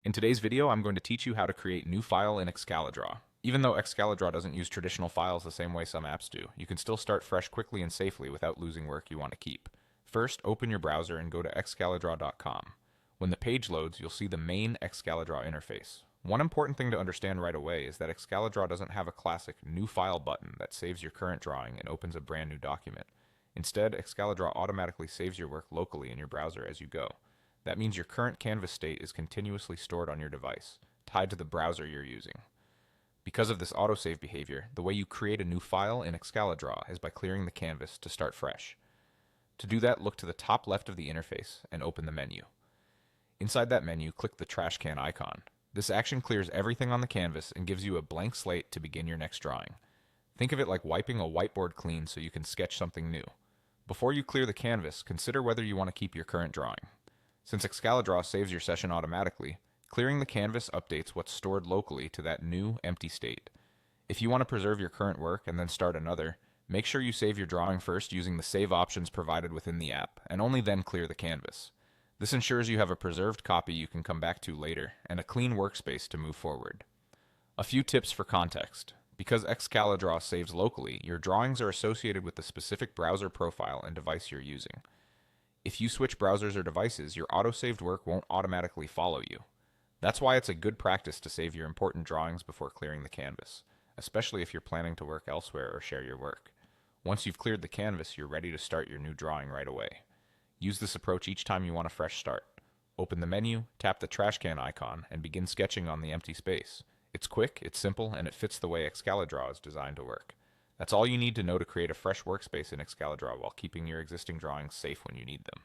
In today's video, I'm going to teach you how to create new file in Excalidraw. Even though Excalidraw doesn't use traditional files the same way some apps do, you can still start fresh quickly and safely without losing work you want to keep. First, open your browser and go to excalidraw.com. When the page loads, you'll see the main Excalidraw interface. One important thing to understand right away is that Excalidraw doesn't have a classic New File button that saves your current drawing and opens a brand new document. Instead, Excalidraw automatically saves your work locally in your browser as you go. That means your current canvas state is continuously stored on your device, tied to the browser you're using. Because of this autosave behavior, the way you create a new file in Excalidraw is by clearing the canvas to start fresh. To do that, look to the top left of the interface and open the menu. Inside that menu, click the trash can icon. This action clears everything on the canvas and gives you a blank slate to begin your next drawing. Think of it like wiping a whiteboard clean so you can sketch something new. Before you clear the canvas, consider whether you want to keep your current drawing. Since Excalidraw saves your session automatically, clearing the canvas updates what's stored locally to that new, empty state. If you want to preserve your current work and then start another, make sure you save your drawing first using the save options provided within the app, and only then clear the canvas. This ensures you have a preserved copy you can come back to later, and a clean workspace to move forward. A few tips for context. Because Excalidraw saves locally, your drawings are associated with the specific browser profile and device you're using. If you switch browsers or devices, your autosaved work won't automatically follow you. That's why it's a good practice to save your important drawings before clearing the canvas, especially if you're planning to work elsewhere or share your work. Once you've cleared the canvas, you're ready to start your new drawing right away. Use this approach each time you want a fresh start. Open the menu, tap the trash can icon, and begin sketching on the empty space. It's quick, it's simple, and it fits the way Excalidraw is designed to work. That's all you need to know to create a fresh workspace in Excalidraw while keeping your existing drawings safe when you need them.